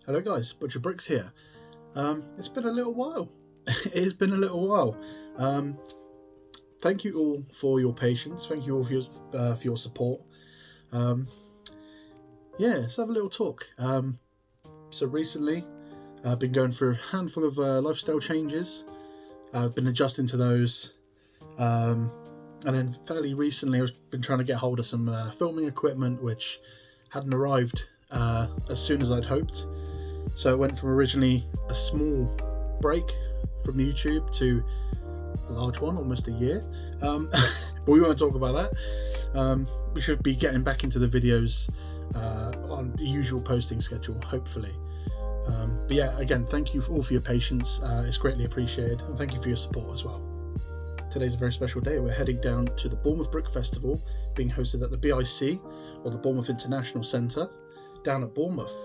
Hello guys, Butcher Bricks here. It's been a little while. It has been a little while. Thank you all for your patience. Thank you all for your support. Let's have a little talk. So recently, I've been going through a handful of lifestyle changes. I've been adjusting to those. And then fairly recently, I've been trying to get hold of some filming equipment, which hadn't arrived as soon as I'd hoped. So it went from originally a small break from YouTube to a large one, almost a year. But we won't talk about that. We should be getting back into the videos on the usual posting schedule, hopefully. But yeah, again, thank you all for your patience. It's greatly appreciated, and thank you for your support as well. Today's a very special day. We're heading down to the Bournemouth Brick Festival, being hosted at the BIC, or the Bournemouth International Centre, down at Bournemouth.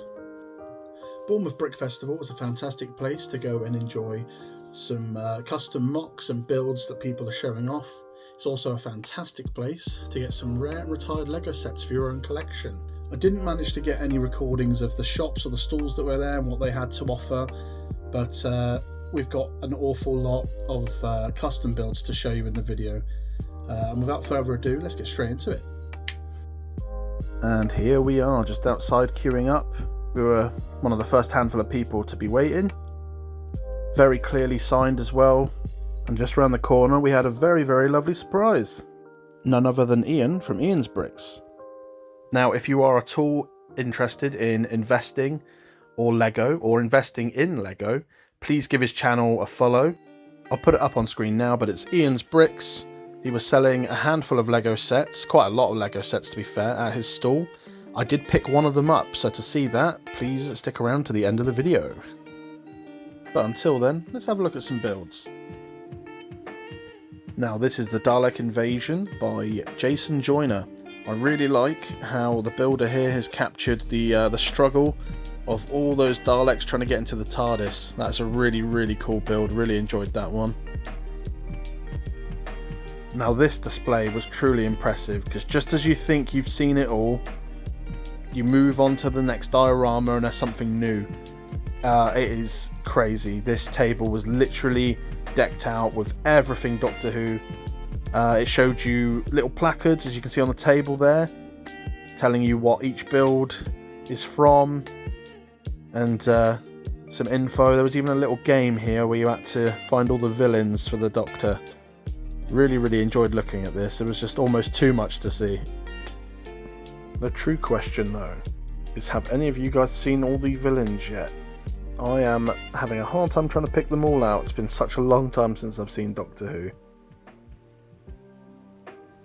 Bournemouth Brick Festival was a fantastic place to go and enjoy some custom mocks and builds that people are showing off. It's also a fantastic place to get some rare and retired Lego sets for your own collection. I didn't manage to get any recordings of the shops or the stalls that were there and what they had to offer, but we've got an awful lot of custom builds to show you in the video. And without further ado, let's get straight into it. And here we are, just outside queuing up. We were one of the first handful of people to be waiting. Very clearly signed as well. And just around the corner we had a very, very lovely surprise. None other than Ian from Ian's Bricks. Now, if you are at all interested in investing or Lego, or investing in Lego, please give his channel a follow. I'll put it up on screen now, but it's Ian's Bricks. He was selling a handful of Lego sets, quite a lot of Lego sets to be fair, at his stall. I did pick one of them up, so to see that, please stick around to the end of the video. But until then, let's have a look at some builds. Now, this is the Dalek Invasion by Jason Joyner. I really like how the builder here has captured the struggle of all those Daleks trying to get into the TARDIS. That's a really, really cool build. Really enjoyed that one. Now, this display was truly impressive, because just as you think you've seen it all, you move on to the next diorama and there's something new. It is crazy. This table was literally decked out with everything Doctor Who. It showed you little placards, as you can see on the table there, telling you what each build is from, and some info. There was even a little game here where you had to find all the villains for the Doctor. Really, really enjoyed looking at this. It was just almost too much to see. The true question though is, have any of you guys seen all the villains yet? I am having a hard time trying to pick them all out. It's been such a long time since I've seen Doctor Who.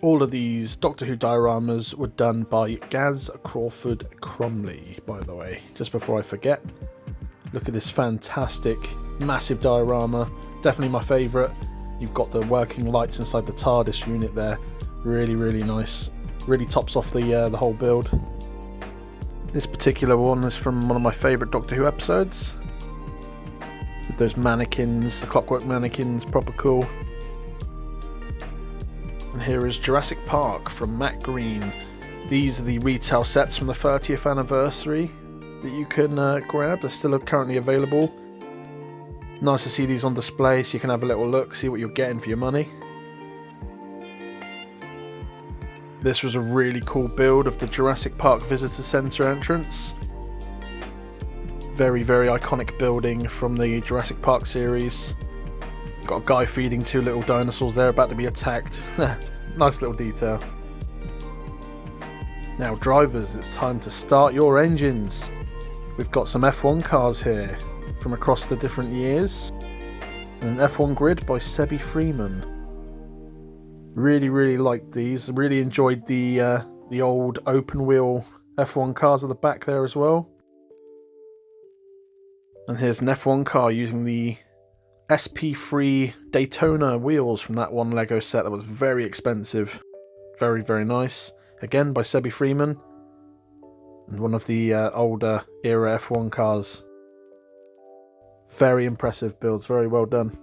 All of these Doctor Who dioramas were done by Gaz Crawford Cromley, by the way. Just before I forget, look at this fantastic, massive diorama. Definitely my favourite. You've got the working lights inside the TARDIS unit there. Really, really nice. Really tops off the whole build. This particular one is from one of my favourite Doctor Who episodes. With those mannequins, the clockwork mannequins, proper cool. And here is Jurassic Park from Matt Green. These are the retail sets from the 30th anniversary that you can grab. They're still currently available. Nice to see these on display so you can have a little look, see what you're getting for your money. This was a really cool build of the Jurassic Park Visitor Centre entrance. Very, very iconic building from the Jurassic Park series. Got a guy feeding two little dinosaurs there about to be attacked. Nice little detail. Now drivers, it's time to start your engines. We've got some F1 cars here from across the different years. And an F1 grid by Sebi Freeman. Really, really liked these. Really enjoyed the old open wheel F1 cars at the back there as well. And here's an F1 car using the SP3 Daytona wheels from that one Lego set that was very expensive. Very, very nice. Again by Sebi Freeman. And one of the older era F1 cars. Very impressive builds. Very well done.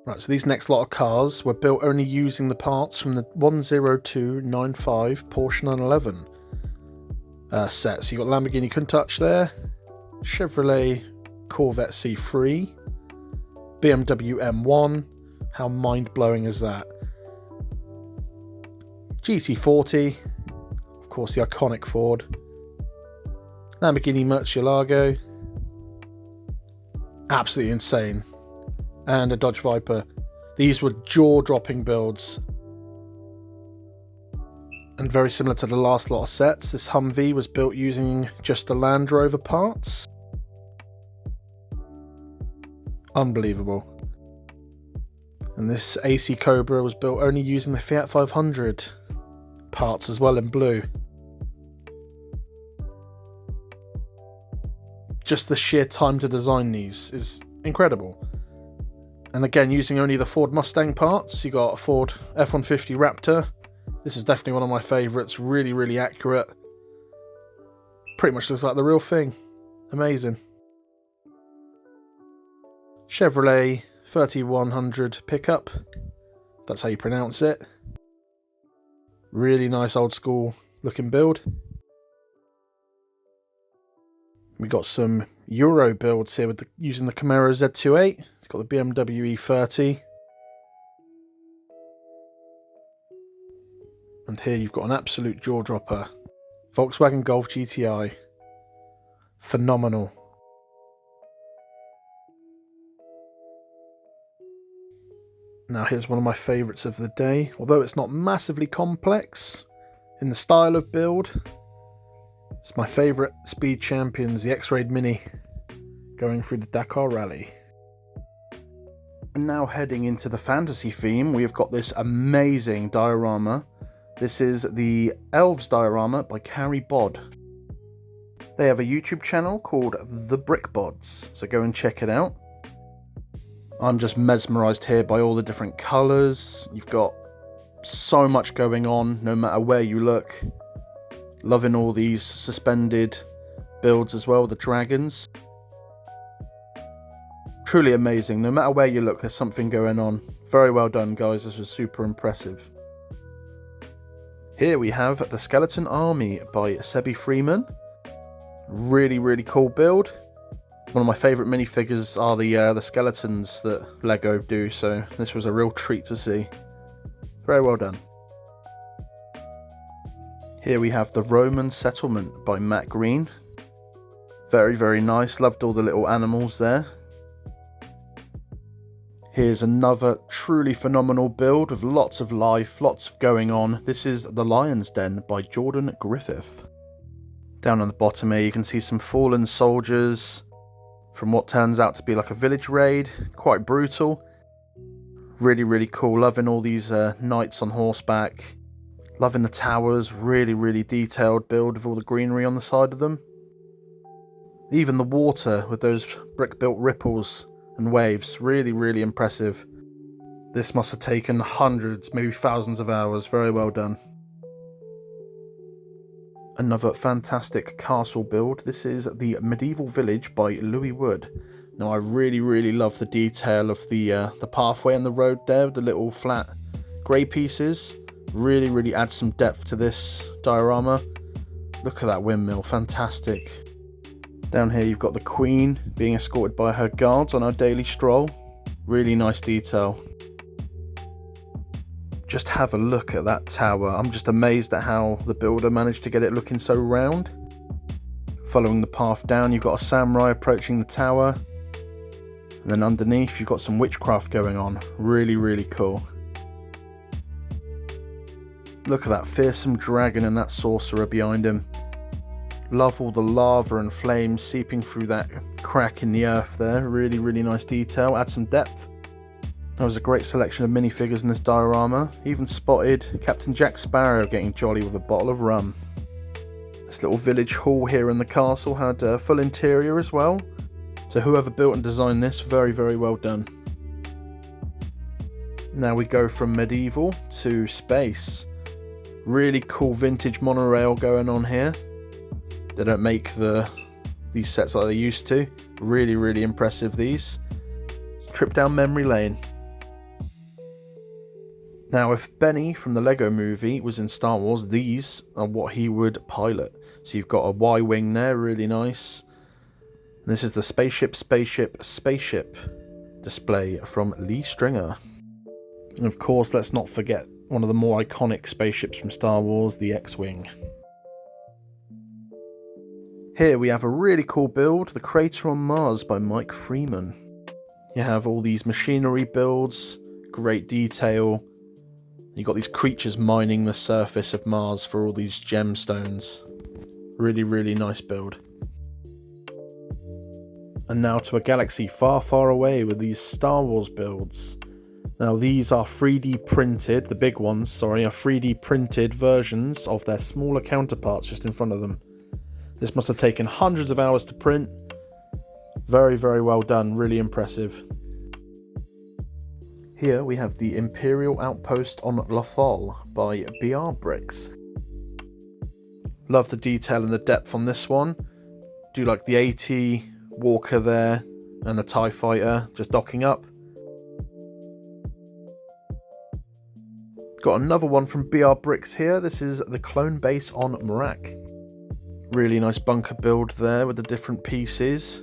Right, so these next lot of cars were built only using the parts from the 10295 Porsche 911. sets. You got Lamborghini Countach there, Chevrolet Corvette C3, BMW M1. How mind-blowing is that? GT40, of course the iconic Ford, Lamborghini Murcielago, absolutely insane, and a Dodge Viper. These were jaw-dropping builds. And very similar to the last lot of sets, this Humvee was built using just the Land Rover parts. Unbelievable. And this AC Cobra was built only using the Fiat 500 parts as well in blue. Just the sheer time to design these is incredible. And again, using only the Ford Mustang parts, you got a Ford F-150 Raptor. This is definitely one of my favourites, really, really accurate. Pretty much looks like the real thing. Amazing. Chevrolet 3100 pickup, that's how you pronounce it. Really nice old school looking build. We got some Euro builds here with using the Camaro Z28. It's got the BMW E30. And here you've got an absolute jaw dropper. Volkswagen Golf GTI. Phenomenal. Now here's one of my favourites of the day. Although it's not massively complex in the style of build, it's my favourite Speed Champions, the X-Raid Mini, going through the Dakar Rally. And now heading into the fantasy theme, we've got this amazing diorama. This is the Elves diorama by Carrie Bod. They have a YouTube channel called The Brick Bods, so go and check it out. I'm just mesmerised here by all the different colours. You've got so much going on, no matter where you look. Loving all these suspended builds as well, the dragons. Truly amazing, no matter where you look, there's something going on. Very well done, guys, this was super impressive. Here we have the Skeleton Army by Sebi Freeman. Really, really cool build. One of my favourite minifigures are the skeletons that Lego do, so this was a real treat to see. Very well done. Here we have the Roman Settlement by Matt Green. Very, very nice. Loved all the little animals there. Here's another truly phenomenal build with lots of life, lots going on. This is The Lion's Den by Jordan Griffith. Down on the bottom here you can see some fallen soldiers from what turns out to be like a village raid. Quite brutal. Really, really cool. Loving all these knights on horseback. Loving the towers. Really, really detailed build with all the greenery on the side of them. Even the water with those brick-built ripples and waves. Really, really impressive. This must have taken hundreds, maybe thousands of hours. Very well done. Another fantastic castle build. This is the Medieval Village by Louis Wood. Now I really, really love the detail of the pathway and the road there with the little flat grey pieces. Really, really adds some depth to this diorama. Look at that windmill, fantastic. Down here you've got the Queen being escorted by her guards on her daily stroll. Really nice detail. Just have a look at that tower. I'm just amazed at how the builder managed to get it looking so round. Following the path down, you've got a samurai approaching the tower. And then underneath, you've got some witchcraft going on. Really, really cool. Look at that fearsome dragon and that sorcerer behind him. Love all the lava and flames seeping through that crack in the earth there. Really, really nice detail. Add some depth. There was a great selection of minifigures in this diorama. Even spotted Captain Jack Sparrow getting jolly with a bottle of rum. This little village hall here in the castle had a full interior as well. So whoever built and designed this, very, very well done. Now we go from medieval to space. Really cool vintage monorail going on here. They don't make these sets like they used to. Really, really impressive these. Trip down memory lane. Now, if Benny from the Lego movie was in Star Wars, these are what he would pilot. So you've got a Y-wing there, really nice. And this is the spaceship display from Lee Stringer. And of course, let's not forget one of the more iconic spaceships from Star Wars, the X-Wing. Here we have a really cool build, the Crater on Mars by Mike Freeman. You have all these machinery builds, great detail. You've got these creatures mining the surface of Mars for all these gemstones. Really, really nice build. And now to a galaxy far, far away with these Star Wars builds. Now these are 3D printed, the big ones, sorry, are 3D printed versions of their smaller counterparts just in front of them. This must have taken hundreds of hours to print. Very, very well done, really impressive. Here we have the Imperial Outpost on Lothal by BR Bricks. Love the detail and the depth on this one. Do like the AT Walker there and the TIE Fighter just docking up. Got another one from BR Bricks here. This is the clone base on Merak. Really nice bunker build there with the different pieces.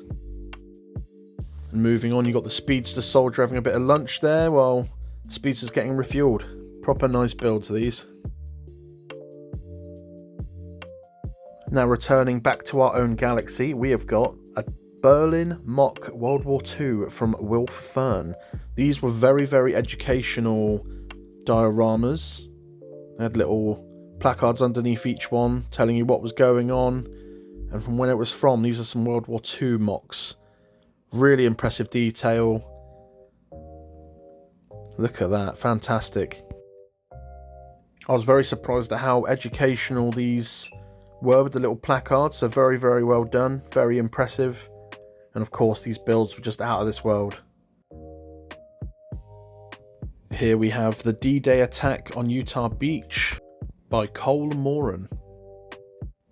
And moving on, you got the Speedster soldier having a bit of lunch there while Speedster's getting refueled. Proper nice builds, these. Now returning back to our own galaxy, we have got a Berlin Mock World War II from Wilf Fern. These were very, very educational dioramas. They had little placards underneath each one telling you what was going on and from when it was from. These are some World War II mocks. Really impressive detail. Look at that, fantastic. I was very surprised at how educational these were with the little placards, so very, very well done, very impressive. And of course these builds were just out of this world. Here we have the D-Day attack on Utah Beach by Cole Moran.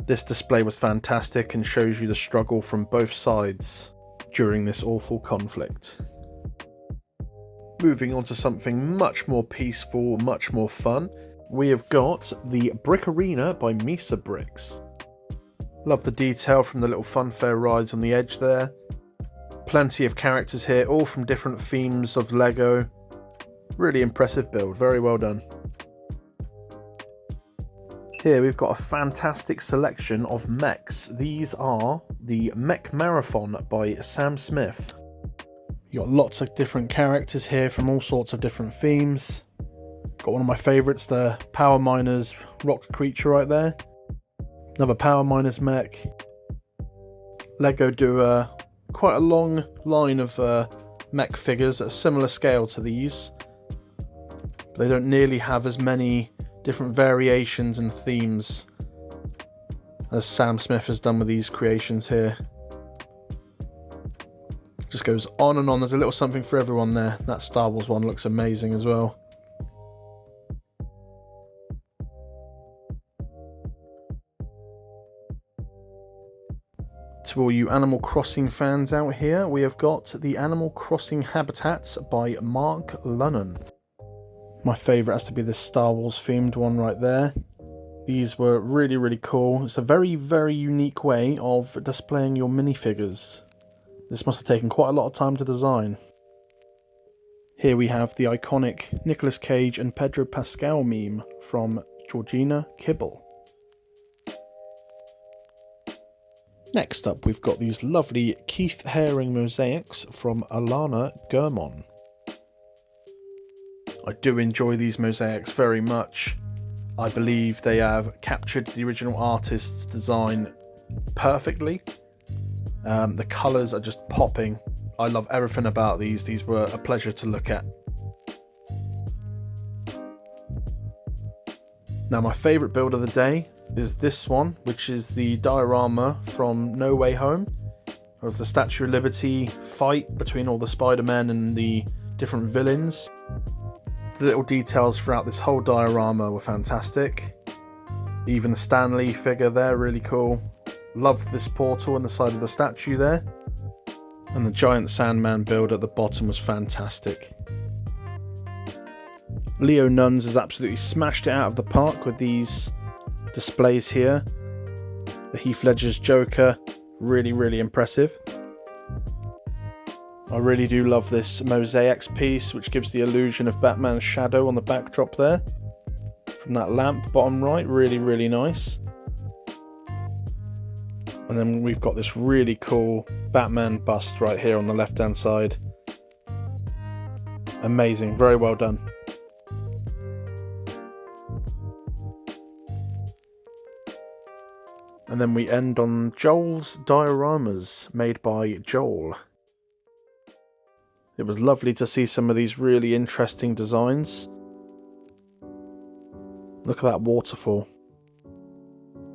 This display was fantastic and shows you the struggle from both sides during this awful conflict. Moving on to something much more peaceful, much more fun, we have got the Brick Arena by Misa Bricks. Love the detail from the little funfair rides on the edge there. Plenty of characters here, all from different themes of Lego. Really impressive build, very well done. Here we've got a fantastic selection of mechs. These are the Mech Marathon by Sam Smith. You got lots of different characters here from all sorts of different themes. Got one of my favourites, the Power Miners rock creature right there. Another Power Miners mech. Lego do quite a long line of mech figures at a similar scale to these. They don't nearly have as many different variations and themes as Sam Smith has done with these creations here. Just goes on and on. There's a little something for everyone there. That Star Wars one looks amazing as well. To all you Animal Crossing fans out here, we have got the Animal Crossing Habitats by Mark Lunnan. My favourite has to be this Star Wars themed one right there. These were really, really cool. It's a very, very unique way of displaying your minifigures. This must have taken quite a lot of time to design. Here we have the iconic Nicolas Cage and Pedro Pascal meme from Georgina Kibble. Next up, we've got these lovely Keith Haring mosaics from Alana Gurmon. I do enjoy these mosaics very much. I believe they have captured the original artist's design perfectly. The colours are just popping. I love everything about these. These were a pleasure to look at. Now my favourite build of the day is this one, which is the diorama from No Way Home of the Statue of Liberty fight between all the Spider-Men and the different villains. The little details throughout this whole diorama were fantastic. Even the Stan Lee figure there, really cool. Loved this portal on the side of the statue there. And the giant Sandman build at the bottom was fantastic. Leo Nuns has absolutely smashed it out of the park with these displays here. The Heath Ledger's Joker, really impressive. I really do love this mosaics piece, which gives the illusion of Batman's shadow on the backdrop there. From that lamp, bottom right, really nice. And then we've got this really cool Batman bust right here on the left hand side. Amazing, very well done. And then we end on Joel's dioramas, made by Joel. It was lovely to see some of these really interesting designs. Look at that waterfall.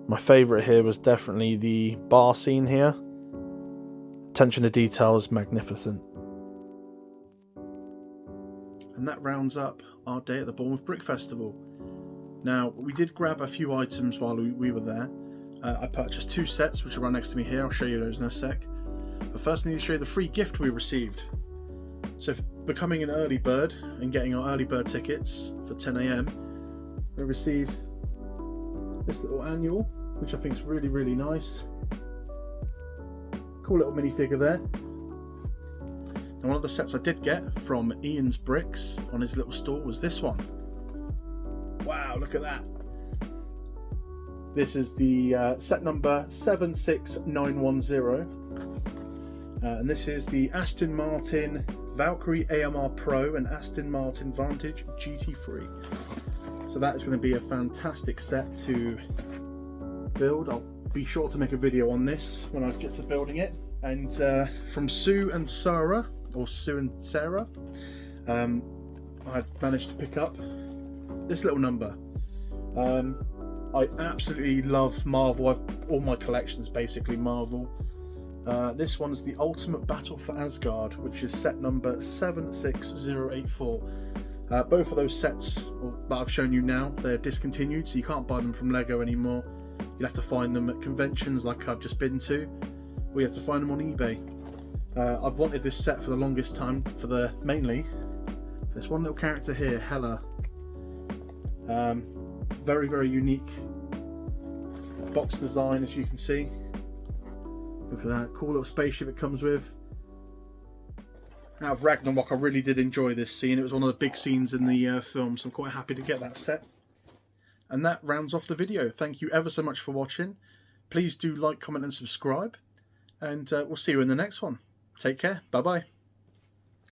My favourite here was definitely the bar scene here. Attention to detail is magnificent. And that rounds up our day at the Bournemouth Brick Festival. Now, we did grab a few items while we were there. I purchased 2 sets, which are right next to me here. I'll show you those in a sec. But first I need to show you the free gift we received. So for becoming an early bird and getting our early bird tickets for 10 AM, we received this little annual, which I think is really nice. Cool little minifigure there. And one of the sets I did get from Ian's Bricks on his little store was this one. Wow, look at that. This is the set number 76910. And this is the Aston Martin Valkyrie AMR Pro and Aston Martin Vantage GT3. So that is going to be a fantastic set to build. I'll be sure to make a video on this when I get to building it. And from Sue and Sarah, or Sue and Sarah, I managed to pick up this little number. I absolutely love Marvel. All my collections basically Marvel. This one's the Ultimate Battle for Asgard, which is set number 76084. Both of those sets that I've shown you now, they're discontinued, so you can't buy them from Lego anymore. You'll have to find them at conventions like I've just been to, or you have to find them on eBay. I've wanted this set for the longest time, mainly for this one little character here, Hela. Very unique box design, as you can see. Look at that cool little spaceship it comes with. Out of Ragnarok, I really did enjoy this scene. It was one of the big scenes in the film, so I'm quite happy to get that set. And that rounds off the video. Thank you ever so much for watching. Please do like, comment and subscribe, and we'll see you in the next one. Take care. Bye bye.